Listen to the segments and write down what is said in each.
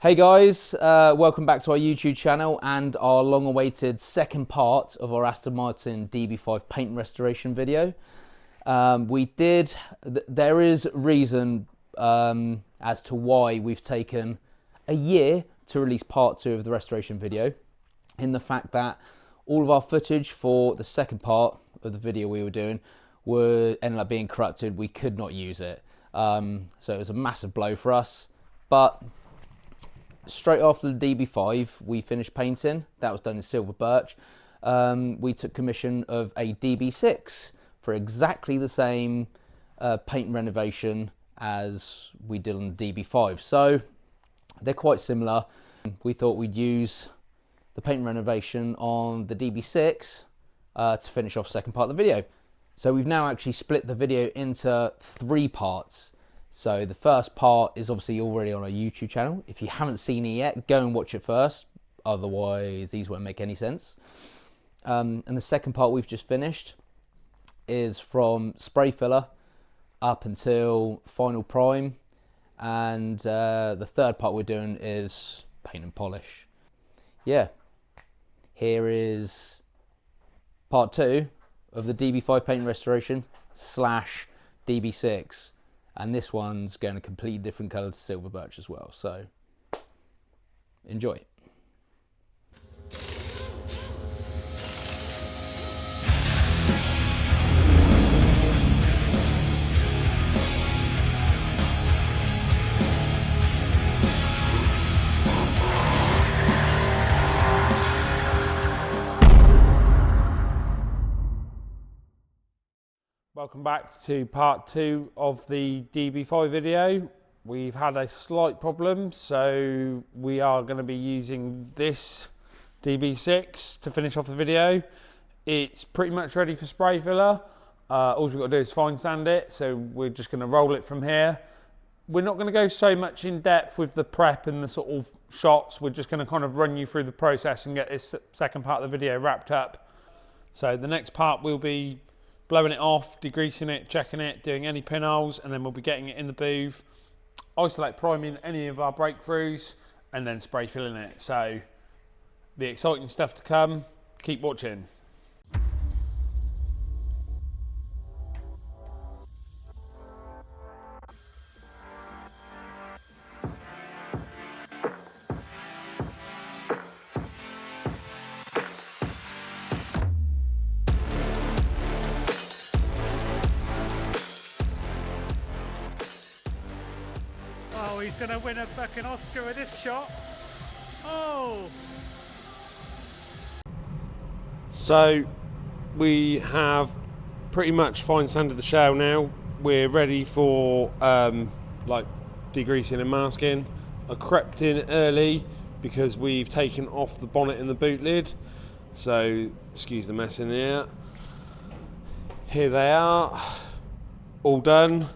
Hey guys, welcome back to our YouTube channel and our long-awaited second part of our Aston Martin DB5 paint restoration video. There is reason as to why we've taken a year to release part 2 of the restoration video, in the fact that all of our footage for the second part of the video we were doing ended up being corrupted. We could not use it. So it was a massive blow for us, but straight after the DB5, we finished painting. That was done in silver birch. We took commission of a DB6 for exactly the same paint renovation as we did on the DB5. So they're quite similar. We thought we'd use the paint renovation on the DB6 to finish off the second part of the video. So we've now actually split the video into 3 parts. So the first part is obviously already on our YouTube channel. If you haven't seen it yet, go and watch it first. Otherwise, these won't make any sense. And the second part we've just finished is from spray filler up until final prime. And the third part we're doing is paint and polish. Yeah, here is part 2 of the DB5 paint restoration / DB6. And this one's going a completely different colour to silver birch as well. So enjoy. Welcome back to part 2 of the DB5 video. We've had a slight problem, so we are going to be using this DB6 to finish off the video. It's pretty much ready for spray filler. All we've got to do is fine sand it, so we're just going to roll it from here. We're not going to go so much in depth with the prep and the sort of shots. We're just going to kind of run you through the process and get this second part of the video wrapped up. So the next part will be blowing it off, degreasing it, checking it, doing any pinholes, and then we'll be getting it in the booth, isolate priming any of our breakthroughs, and then spray filling it. So the exciting stuff to come. Keep watching. Oh, he's going to win a fucking Oscar with this shot. Oh! So we have pretty much fine sanded the shell now. We're ready for like degreasing and masking. I crept in early because we've taken off the bonnet and the boot lid. So excuse the mess in here. Here they are, all done.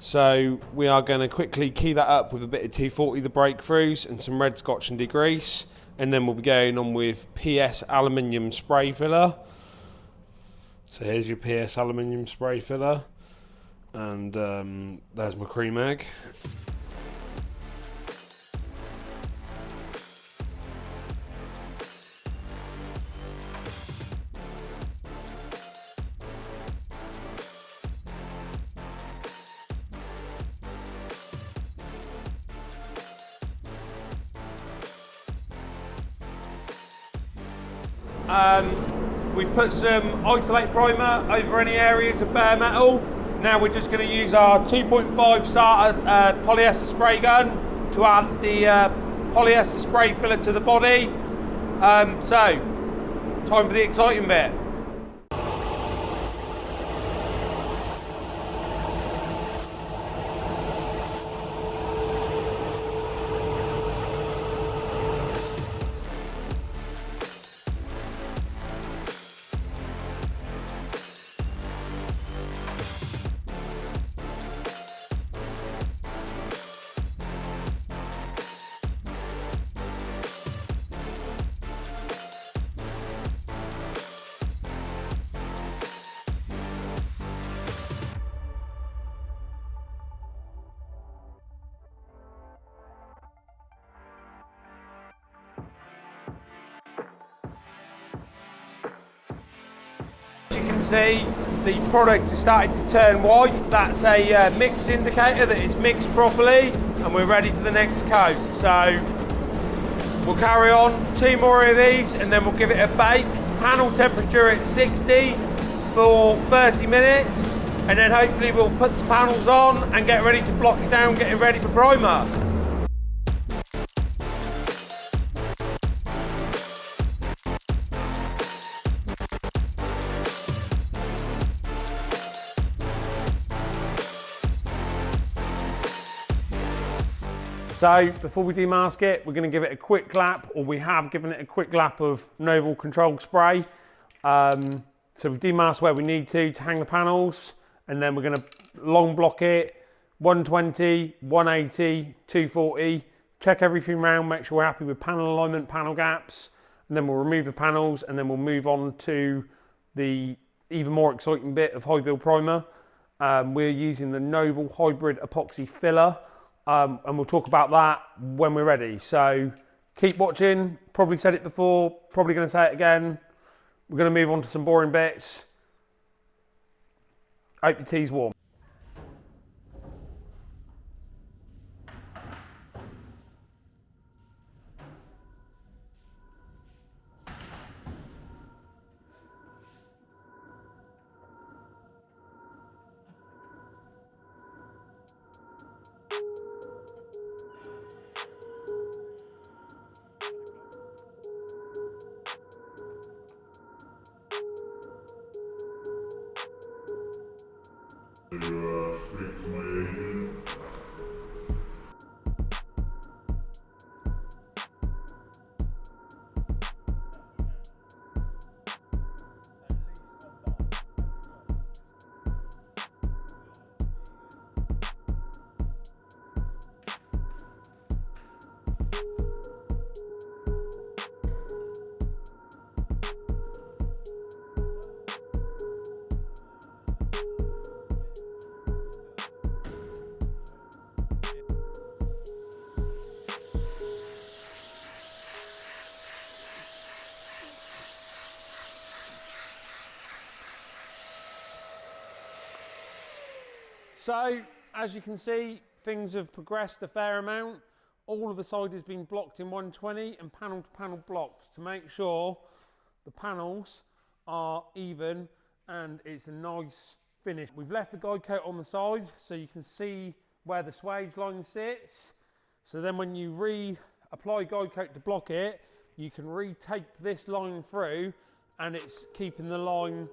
So we are going to quickly key that up with a bit of 240 the breakthroughs and some red scotch and degrease, and then we'll be going on with PS aluminium spray filler. So here's your PS aluminium spray filler, and there's my cream egg. We've put some isolate primer over any areas of bare metal. Now we're just going to use our 2.5 SATA polyester spray gun to add the polyester spray filler to the body. So, time for the exciting bit. can see, the product is starting to turn white. That's a mix indicator that it's mixed properly and we're ready for the next coat. So we'll carry on 2 more of these and then we'll give it a bake. Panel temperature at 60 for 30 minutes and then hopefully we'll put some panels on and get ready to block it down, getting ready for primer. So before we demask it, we're going to give it a quick lap, or we have given it a quick lap of Novol control spray. So we demask where we need to hang the panels, and then we're going to long block it, 120, 180, 240, check everything round, make sure we're happy with panel alignment, panel gaps, and then we'll remove the panels, and then we'll move on to the even more exciting bit of high build primer. We're using the Novol hybrid epoxy filler. And we'll talk about that when we're ready. So keep watching, probably said it before, probably going to say it again. We're going to move on to some boring bits. Hope your tea's warm. So, as you can see, things have progressed a fair amount. All of the side has been blocked in 120 and panel to panel blocked to make sure the panels are even and it's a nice finish. We've left the guide coat on the side so you can see where the swage line sits. So then when you re-apply guide coat to block it, you can re-tape this line through and it's keeping the line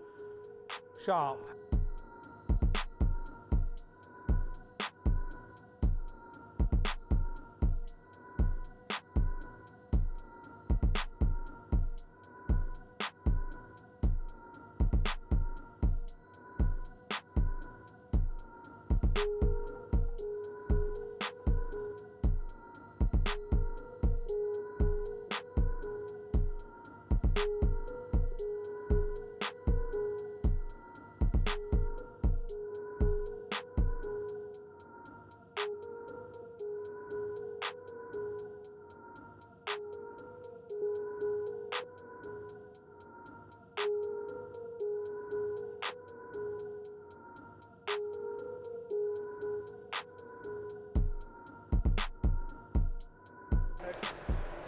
sharp.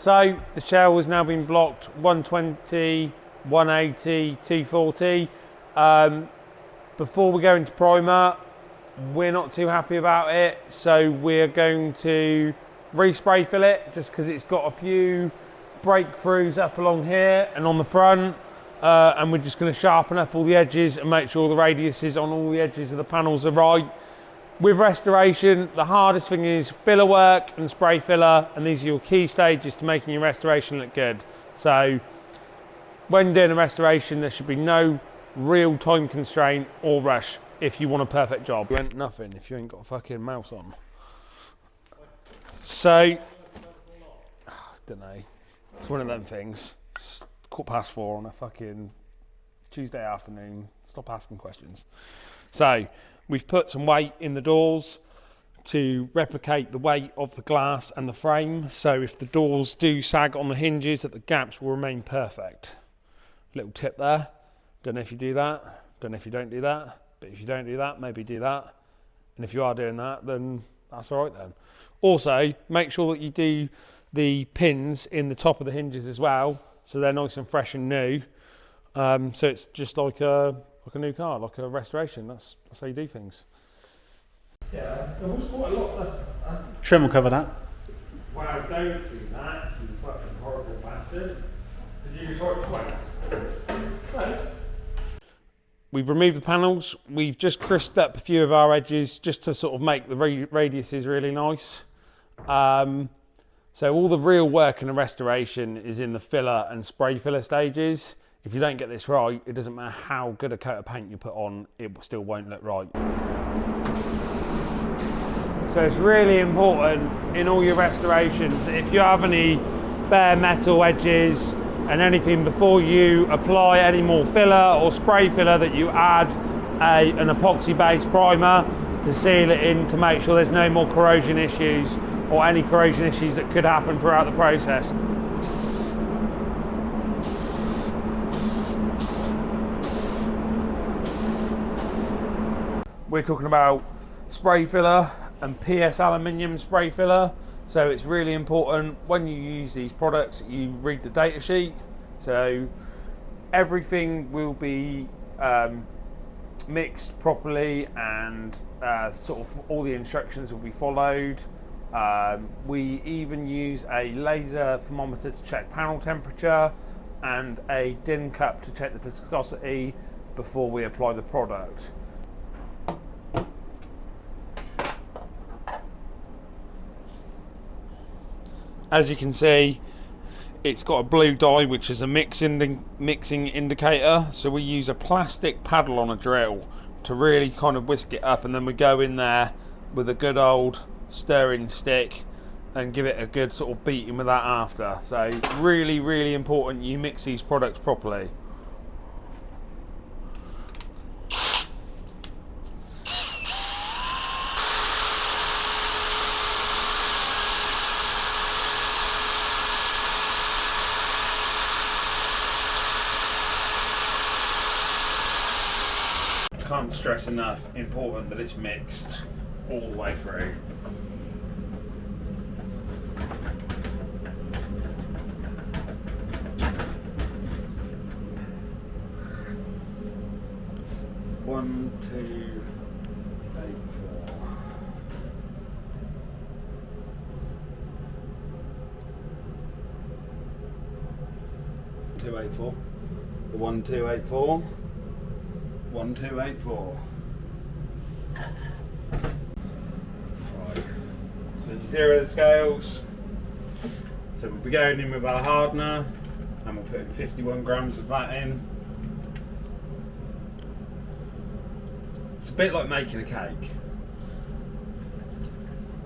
So the shell has now been blocked 120, 180, 240. Before we go into primer, we're not too happy about it, so we're going to respray fill it just because it's got a few breakthroughs up along here and on the front, and we're just going to sharpen up all the edges and make sure the radiuses on all the edges of the panels are right. With restoration, the hardest thing is filler work and spray filler, and these are your key stages to making your restoration look good. So when doing a restoration, there should be no real time constraint or rush if you want a perfect job. You ain't nothing if you ain't got a fucking mouse on. So, I don't know, it's one of them things. It's 4:15 on a fucking Tuesday afternoon. Stop asking questions. So, we've put some weight in the doors to replicate the weight of the glass and the frame. So if the doors do sag on the hinges, that the gaps will remain perfect. Little tip there. Don't know if you do that. Don't know if you don't do that, but if you don't do that, maybe do that. And if you are doing that, then that's all right then. Also, make sure that you do the pins in the top of the hinges as well, so they're nice and fresh and new. So it's just like a new car, like a restoration. That's how you do things. Yeah, there was quite a lot. Trim will cover that. Wow, don't do that, you fucking horrible bastard. Did you just write 20? Close. We've removed the panels. We've just crisped up a few of our edges just to sort of make the radiuses really nice. So all the real work in a restoration is in the filler and spray filler stages. If you don't get this right, it doesn't matter how good a coat of paint you put on, it still won't look right. So it's really important in all your restorations, if you have any bare metal edges and anything, before you apply any more filler or spray filler, that you add an epoxy based primer to seal it in, to make sure there's no more corrosion issues or any corrosion issues that could happen throughout the process. We're talking about spray filler and PS aluminium spray filler. So it's really important when you use these products, you read the data sheet. So everything will be mixed properly, and sort of all the instructions will be followed. We even use a laser thermometer to check panel temperature and a DIN cup to check the viscosity before we apply the product. As you can see, it's got a blue dye, which is a mixing indicator. So we use a plastic paddle on a drill to really kind of whisk it up, and then we go in there with a good old stirring stick and give it a good sort of beating with that after. So really, really important you mix these products properly. Can't stress enough, important that it's mixed all the way through. One, 2, 8, 4. Two, 8, 4. 1, 2, 8, 4. 1, 2, 8, 4. Right. So zero the scales. So we'll be going in with our hardener, and we'll put in 51 grams of that in. It's a bit like making a cake,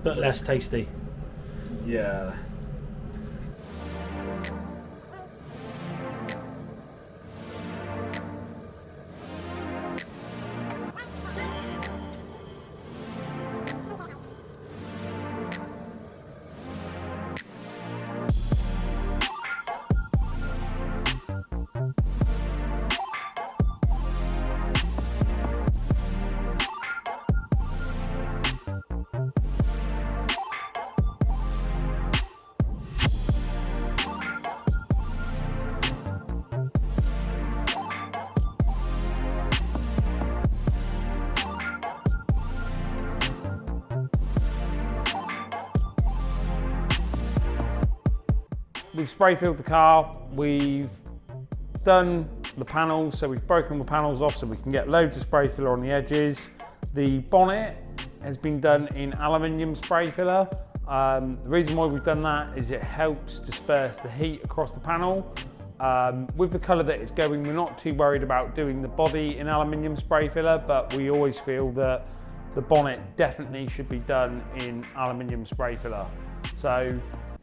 But less tasty. yeah. We've spray filled the car, we've done the panels, so we've broken the panels off so we can get loads of spray filler on the edges. The bonnet has been done in aluminium spray filler. The reason why we've done that is it helps disperse the heat across the panel. With the colour that it's going, we're not too worried about doing the body in aluminium spray filler, but we always feel that the bonnet definitely should be done in aluminium spray filler. So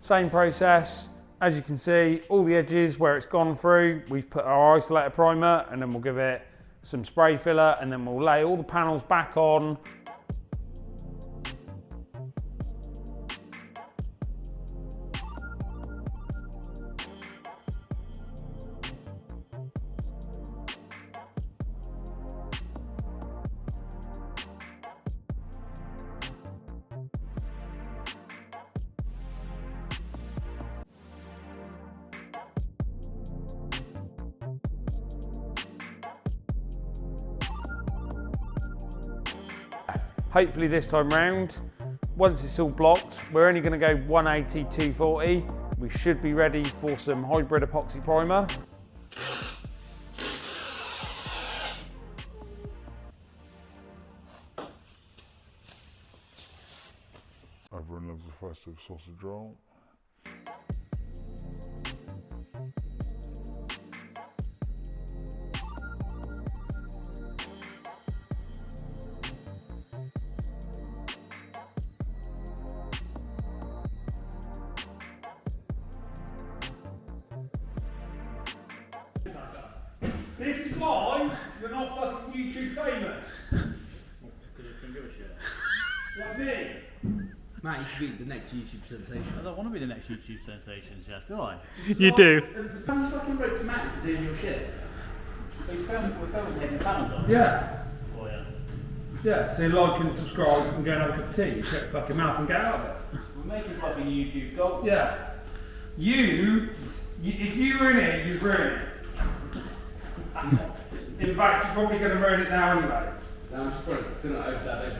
same process. As you can see, all the edges where it's gone through, we've put our isolator primer, and then we'll give it some spray filler, and then we'll lay all the panels back on. Hopefully this time round, once it's all blocked, we're only going to go 180, 240. We should be ready for some hybrid epoxy primer. Everyone loves a festive sausage roll. This is why we're not fucking YouTube famous. Because you can give a shit. Like me. Matt, you should be the next YouTube sensation. I don't want to be the next YouTube sensation, Jeff, do I? You do. How you fucking broke Matt to doing your shit? So we're filming taking the panels off? Yeah. Oh, yeah. Yeah, so like and subscribe and go and have a cup of tea. You shut your fucking mouth and get out of it. We're making fucking YouTube gold. Yeah. You, if you were in it, you'd ruin it. In fact, you're probably going to ruin it now anyway. I'm just going to open that over.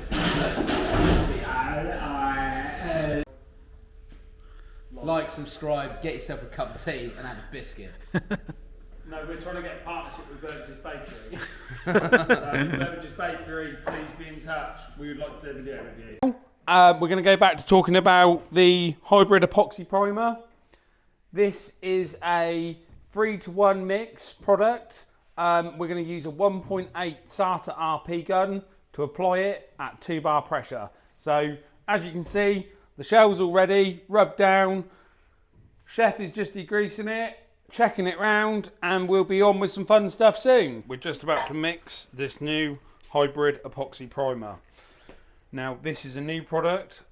Like, subscribe, get yourself a cup of tea and have a biscuit. No, we're trying to get a partnership with Beverages Bakery. So, Beverages Bakery, please be in touch. We would like to do a video with you. We're going to go back to talking about the hybrid epoxy primer. This is a 3-to-1 mix product. We're going to use a 1.8 SATA RP gun to apply it at 2 bar pressure. So as you can see, the shell's all ready, rubbed down. Chef is just degreasing it, checking it round, and we'll be on with some fun stuff soon. We're just about to mix this new hybrid epoxy primer. Now this is a new product.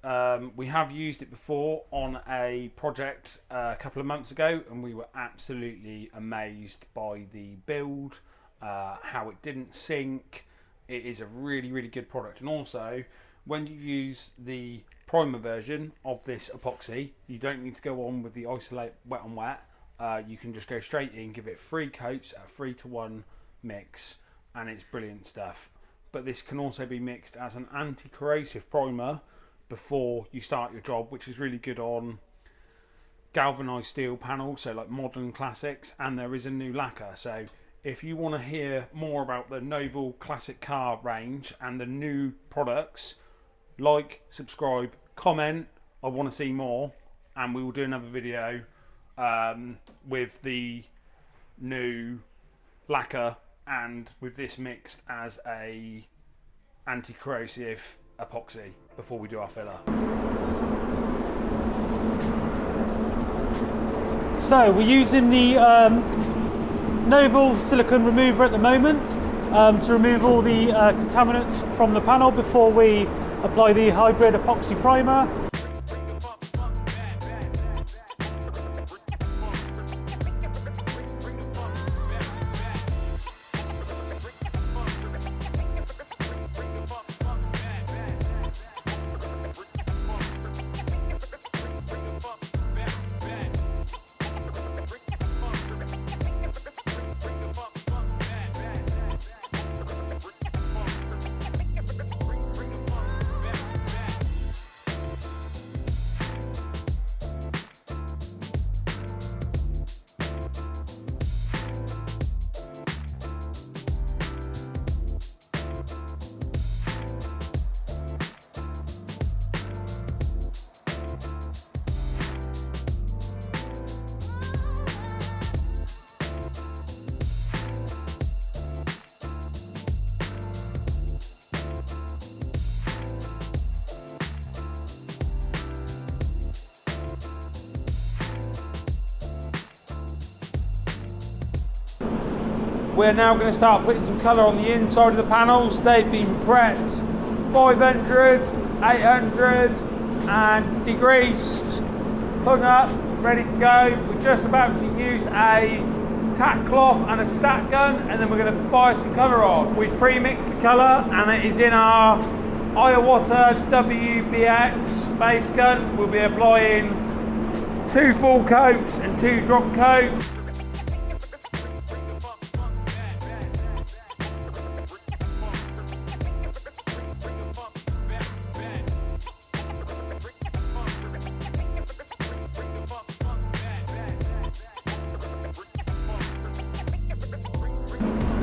We have used it before on a project a couple of months ago, and we were absolutely amazed by the build, how it didn't sink. It is a really, really good product. And also, when you use the primer version of this epoxy, you don't need to go on with the isolate wet on wet. You can just go straight in, give it 3 coats at 3-to-1 mix, and it's brilliant stuff. But this can also be mixed as an anti-corrosive primer before you start your job, which is really good on galvanized steel panels, so like modern classics, and there is a new lacquer. So if you want to hear more about the Novol classic car range and the new products, like, subscribe, comment, I want to see more, and we will do another video with the new lacquer and with this mixed as a anti-corrosive epoxy before we do our filler. So we're using the Novol silicone remover at the moment to remove all the contaminants from the panel before we apply the hybrid epoxy primer. We're now going to start putting some colour on the inside of the panels. They've been prepped 500, 800 and degreased, hung up, ready to go. We're just about to use a tack cloth and a stack gun, and then we're going to fire some colour on. We've pre-mixed the colour and it is in our Iowata WBX base gun. We'll be applying 2 full coats and 2 drop coats.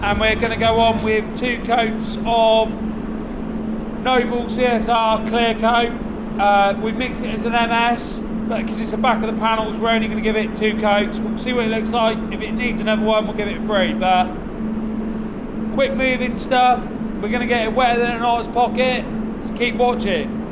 and we're going to go on with 2 coats of Novol CSR clear coat. We mixed it as an MS, but because it's the back of the panels, we're only going to give it 2 coats. We'll see what it looks like. If it needs another one, we'll give it 3. But quick moving stuff. We're going to get it wetter than an artist's pocket. So keep watching.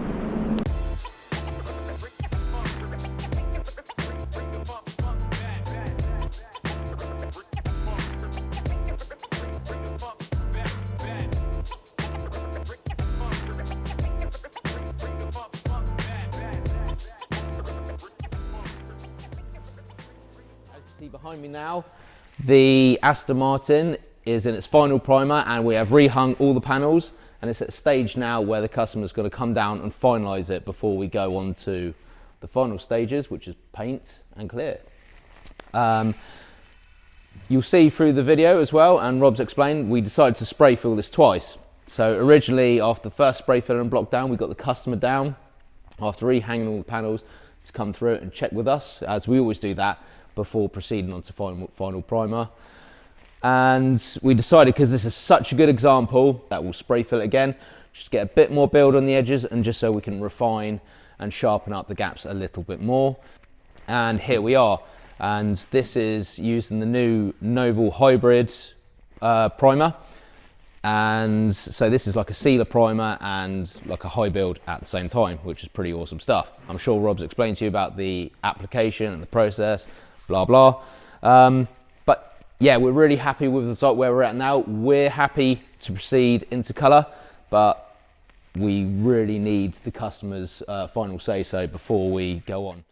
Behind me now, the Aston Martin is in its final primer, and we have rehung all the panels, and it's at a stage now where the customer's going to come down and finalise it before we go on to the final stages, which is paint and clear. You'll see through the video as well, and Rob's explained, we decided to spray fill this twice. So originally, after the first spray fill and block down, we got the customer down after rehanging all the panels to come through and check with us, as we always do that before proceeding on to final primer. And we decided, because this is such a good example, that we'll spray fill it again, just get a bit more build on the edges, and just so we can refine and sharpen up the gaps a little bit more. And here we are, and this is using the new Novol hybrid primer. And so this is like a sealer primer and like a high build at the same time, which is pretty awesome stuff. I'm sure Rob's explained to you about the application and the process, blah blah. But yeah, we're really happy with the result where we're at now. We're happy to proceed into colour, but we really need the customer's final say so before we go on.